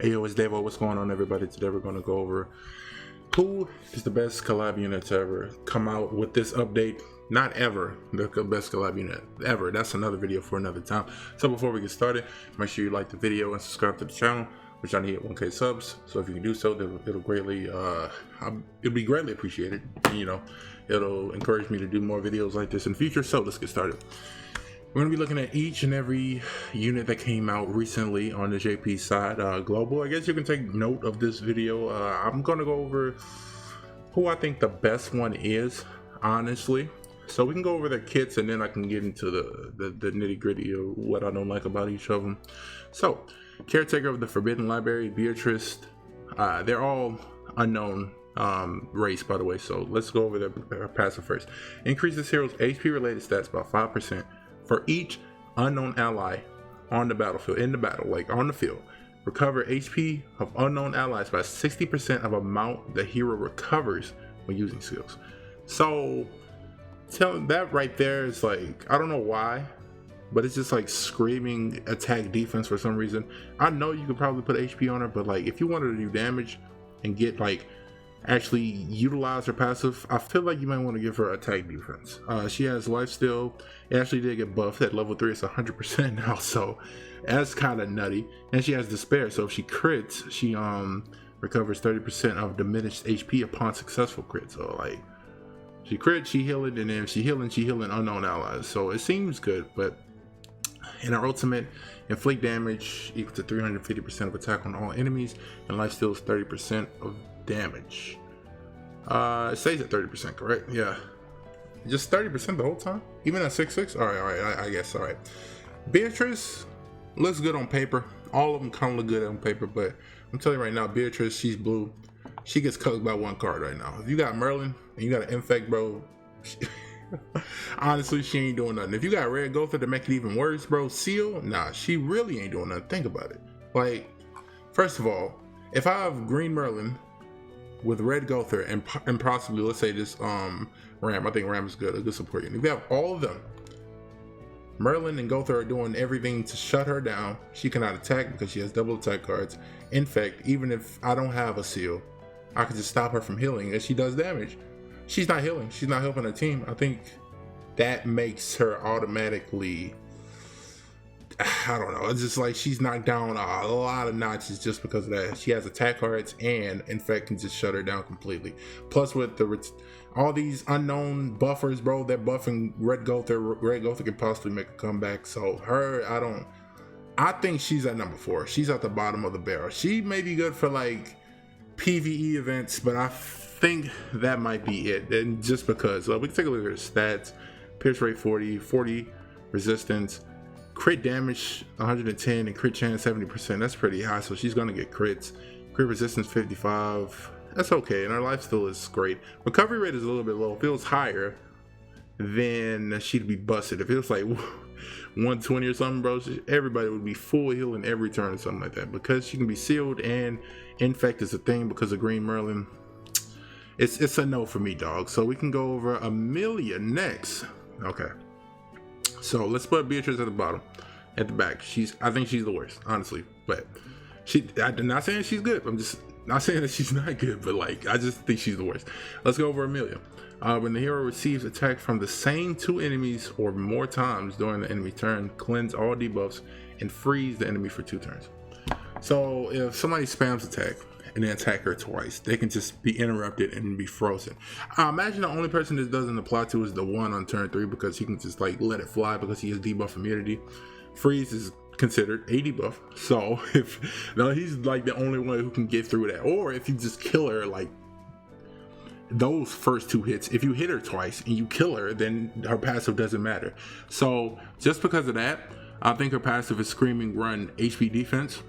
Hey yo, it's Davo. What's going on, everybody? Today we're going to go over who is the best collab unit to ever come out with this update. Not ever the best collab unit ever. That's another video for another time. So before we get started, make sure you like the video and subscribe to the channel. We're trying to hit 1K subs, so if you can do so, it'll be greatly appreciated. You know, it'll encourage me to do more videos like this in the future. So let's get started. We're going to be looking at each and every unit that came out recently on the JP side, global. I guess you can take note of this video. I'm going to go over who I think the best one is, honestly. So we can go over their kits and then I can get into the nitty gritty of what I don't like about each of them. So, Caretaker of the Forbidden Library, Beatrice, they're all unknown race, by the way. So let's go over their passive first. Increases heroes' HP related stats by 5%. For each unknown ally on the battlefield, in the battle, like on the field. Recover HP of unknown allies by 60% of amount the hero recovers when using skills. So, telling that right there is like, I don't know why, but it's just like screaming attack defense for some reason. I know you could probably put HP on her, but like if you wanted to do damage and get like actually utilize her passive, I feel like you might want to give her attack defense. She has lifesteal. It actually did get buffed at level 3. It's 100% now, so that's kind of nutty. And she has despair, so if she crits, she recovers 30% of diminished HP upon successful crit. So like she crit, she healing, and then if she healing unknown allies. So it seems good, but in her ultimate, inflict damage equal to 350% of attack on all enemies, and lifesteal is 30% of damage. It stays at 30%, correct? Yeah, just 30% the whole time, even at 6/6. All right, I guess. All right, Beatrice looks good on paper. All of them kind of look good on paper, but I'm telling you right now, Beatrice, she's blue. She gets cooked by one card right now. If you got Merlin and you got an infect, bro, honestly, she ain't doing nothing. If you got Red Gotha to make it even worse, bro, Seal, nah, she really ain't doing nothing. Think about it. Like, first of all, if I have Green Merlin with Red Gotha and possibly, let's say this Ram, I think Ram is good, a good support unit. If you have all of them, Merlin and Gotha are doing everything to shut her down. She cannot attack because she has double attack cards. Infect, even if I don't have a Seal, I can just stop her from healing and she does damage. She's not healing. She's not helping her team. I think that makes her automatically, I don't know. It's just like she's knocked down a lot of notches just because of that. She has attack cards and infect can just shut her down completely. Plus with all these unknown buffers, bro, they're buffing Red Gotha. Red Gotha can possibly make a comeback. So her, I think she's at number 4. She's at the bottom of the barrel. She may be good for like PvE events, but I think that might be it. And just because we can take a look at her stats. Pierce rate 40 resistance, crit damage 110, and crit chance 70%. That's pretty high, so she's gonna get crits. Crit resistance 55, that's okay, and her lifesteal is great. Recovery rate is a little bit low. If it was higher, then she'd be busted. If it was like 120 or something, bro, everybody would be full healing every turn or something like that. Because she can be sealed and infect is a thing because of Green Merlin, it's a no for me, dog. So we can go over Amelia next. Okay, so let's put Beatrice at the bottom, at the back. I think she's the worst, honestly. But I'm not saying she's good. I'm just not saying that she's not good. But like, I just think she's the worst. Let's go over Amelia. When the hero receives attack from the same 2 enemies or more times during the enemy turn, cleanse all debuffs and freeze the enemy for 2 turns. So if somebody spams attack and then attack her twice, they can just be interrupted and be frozen. I imagine the only person this doesn't apply to is the one on turn 3 because he can just like let it fly because he has debuff immunity. Freeze is considered a debuff, so he's like the only one who can get through that. Or if you just kill her like those first 2 hits, if you hit her twice and you kill her, then her passive doesn't matter. So just because of that, I think her passive is Screaming Run HP defense.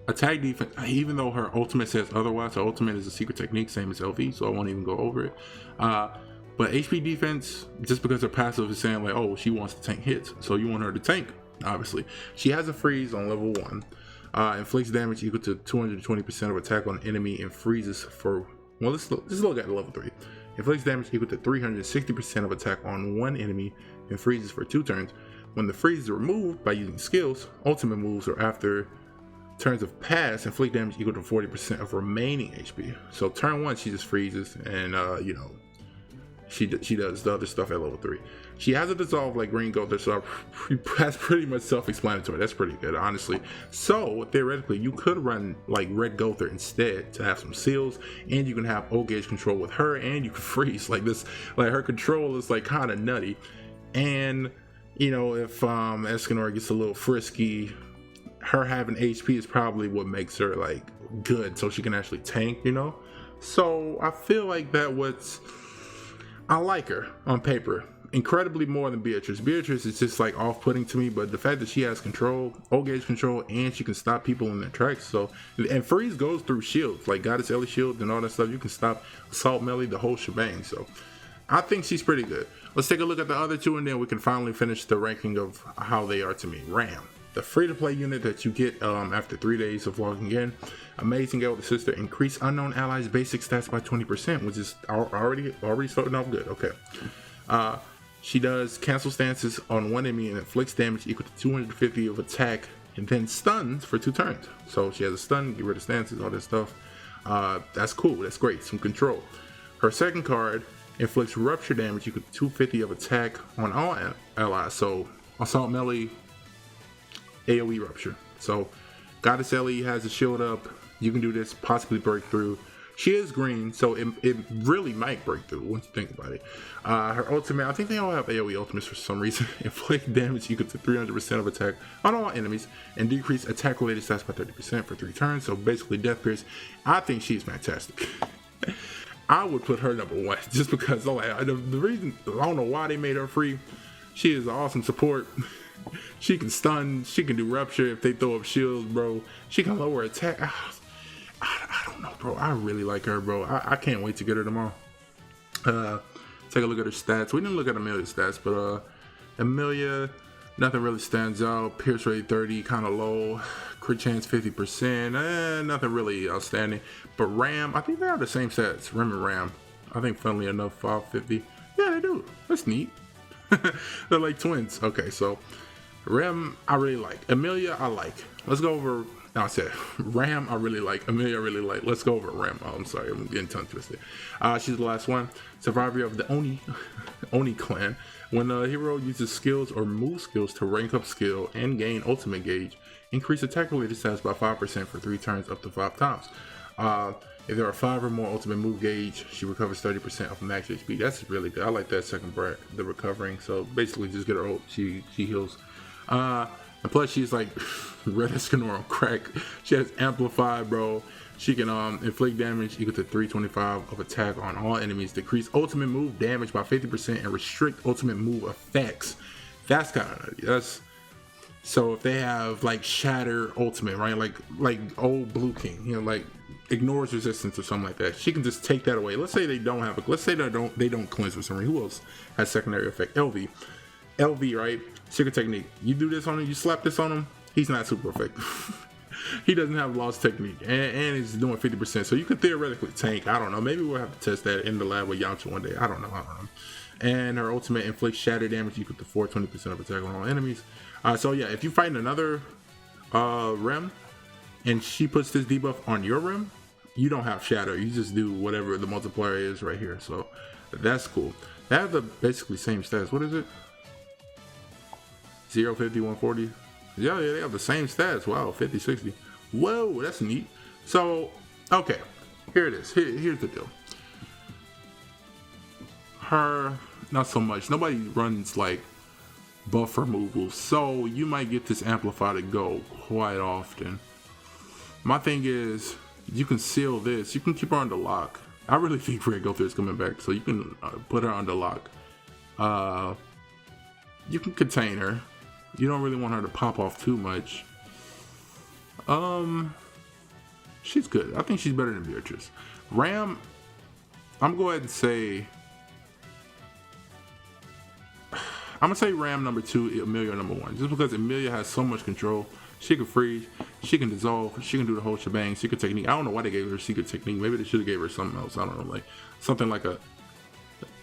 Attack defense, even though her ultimate says otherwise. Her ultimate is a secret technique, same as LV, so I won't even go over it. But HP defense, just because her passive is saying like, oh, she wants to tank hits, so you want her to tank, obviously. She has a freeze on level 1. Inflicts damage equal to 220% of attack on enemy and freezes for, well, let's look at level 3. Inflicts damage equal to 360% of attack on one enemy and freezes for 2 turns. When the freeze is removed by using skills, ultimate moves, or after turns of pass, inflict damage equal to 40% of remaining HP. So turn 1, she just freezes, and you know, she does the other stuff at level 3. She has a dissolve like Green Gother, so that's pretty much self-explanatory. That's pretty good, honestly. So theoretically, you could run like Red Gother instead to have some seals, and you can have O gauge control with her, and you can freeze like this. Like her control is like kind of nutty, and you know, if Escanor gets a little frisky, her having HP is probably what makes her like good, so she can actually tank, you know. So I feel like I like her on paper incredibly more than Beatrice. Beatrice is just like off-putting to me, but the fact that she has control, O-gauge control, and she can stop people in their tracks. So, and freeze goes through shields, like Goddess Ellie shield and all that stuff. You can stop Assault Melee, the whole shebang. So I think she's pretty good. Let's take a look at the other two, and then we can finally finish the ranking of how they are to me. Ram, the free-to-play unit that you get after 3 days of logging in. Amazing Elder Sister, increase unknown allies' basic stats by 20%, which is already starting off good. Okay. She does cancel stances on one enemy and inflicts damage equal to 250 of attack, and then stuns for 2 turns. So she has a stun, get rid of stances, all that stuff. That's cool. That's great. Some control. Her second card inflicts rupture damage equal to 250 of attack on all allies. So Assault Melee, AoE rupture. So Goddess Ellie has a shield up. You can do this, possibly break through. She is green, so it really might break through once you think about it. Her ultimate, I think they all have AoE ultimates for some reason. Inflict damage equal to 300% of attack on all enemies, and decrease attack related stats by 30% for 3 turns. So basically Death Pierce. I think she's fantastic. I would put her number 1 just because the reason, I don't know why they made her free. She is an awesome support. She can stun, she can do rupture if they throw up shields, bro. She can lower attack. I don't know, bro. I really like her, bro. I can't wait to get her tomorrow. Take a look at her stats. We didn't look at Amelia's stats, but Amelia, nothing really stands out. Pierce rate 30, kind of low. Crit chance 50%. Nothing really outstanding. But Ram, I think they have the same stats. Ram and Ram. I think, funnily enough, 550. Yeah, they do. That's neat. They're like twins. Okay, so Ram, I really like. Amelia, I like. Let's go over. Now I said Ram, I really like. Amelia, I really like. Let's go over Ram. Oh, I'm sorry, I'm getting tongue twisted. She's the last one. Survivor of the Oni clan. When a hero uses skills or move skills to rank up skill and gain ultimate gauge, increase attack related stats by 5% for 3 turns up to 5 times. If there are 5 or more ultimate move gauge, she recovers 30% of max HP. That's really good. I like that second part, the recovering. So basically, just get her ult. She heals. And plus, she's like Red Escanor on crack. She has Amplify, bro. She can inflict damage equal to 325 of attack on all enemies, decrease ultimate move damage by 50%, and restrict ultimate move effects. That's kind of nutty. That's so if they have like Shatter ultimate, right? Like old Blue King, you know, like ignores resistance or something like that. She can just take that away. Let's say they don't have a. Let's say they don't cleanse for some reason. Who else has secondary effect? LV, right? Secret technique. You do this on him, you slap this on him, he's not super effective. He doesn't have lost technique, and he's doing 50%. So you could theoretically tank. I don't know. Maybe we'll have to test that in the lab with Yamcha one day. I don't know. And her ultimate inflicts shatter damage equal to 420% of attack on all enemies. So yeah, if you fight another Rem, and she puts this debuff on your Rem, you don't have shatter. You just do whatever the multiplier is right here. So that's cool. They have the basically same stats. What is it? 0, 50, 140. Yeah, they have the same stats. Wow, 50, 60. Whoa, that's neat. So, okay, here it is. Here's the deal. Her, not so much. Nobody runs like buff removal, so you might get this amplify to go quite often. My thing is, you can seal this. You can keep her under lock. I really think Red Gother is coming back, so you can put her under lock. You can contain her. You don't really want her to pop off too much. She's good. I think she's better than Beatrice. Ram, I'm gonna go ahead and say, I'm gonna say Ram number 2, Amelia number 1, just because Amelia has so much control. She can freeze, she can dissolve, she can do the whole shebang. Secret technique. I don't know why they gave her secret technique. Maybe they should have gave her something else. I don't know, like something like a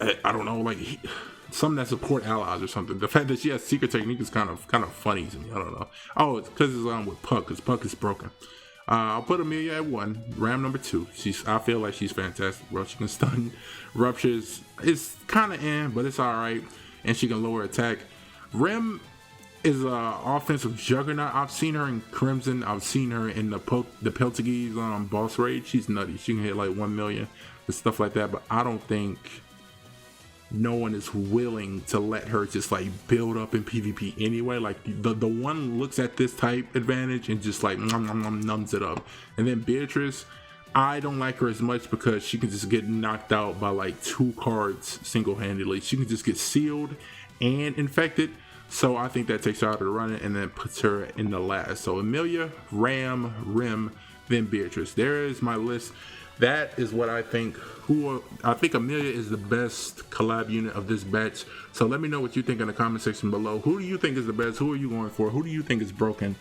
I don't know, like something that support allies or something. The fact that she has secret technique is kind of funny to me. I don't know. Oh, it's because it's on with Puck, because Puck is broken. I'll put Amelia at 1. Ram number 2. I feel like she's fantastic, bro. She can stun ruptures. It's kind of but it's all right, and she can lower attack. Rim is a offensive juggernaut. I've seen her in Crimson. I've seen her in the Peltages boss raid. She's nutty. She can hit like 1 million and stuff like that. But I don't think no one is willing to let her just like build up in PvP anyway. Like the one looks at this type advantage and just like numbs it up. And then Beatrice, I don't like her as much because she can just get knocked out by like 2 cards single-handedly. She can just get sealed and infected. So I think that takes her out of the running and then puts her in the last. So Amelia, Ram, Rim, then Beatrice. There is my list. That is what I think. I think Amelia is the best collab unit of this batch. So let me know what you think in the comment section below. Who do you think is the best? Who are you going for? Who do you think is broken?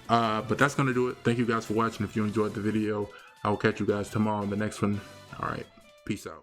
But that's going to do it. Thank you guys for watching. If you enjoyed the video, I will catch you guys tomorrow in the next one. All right. Peace out.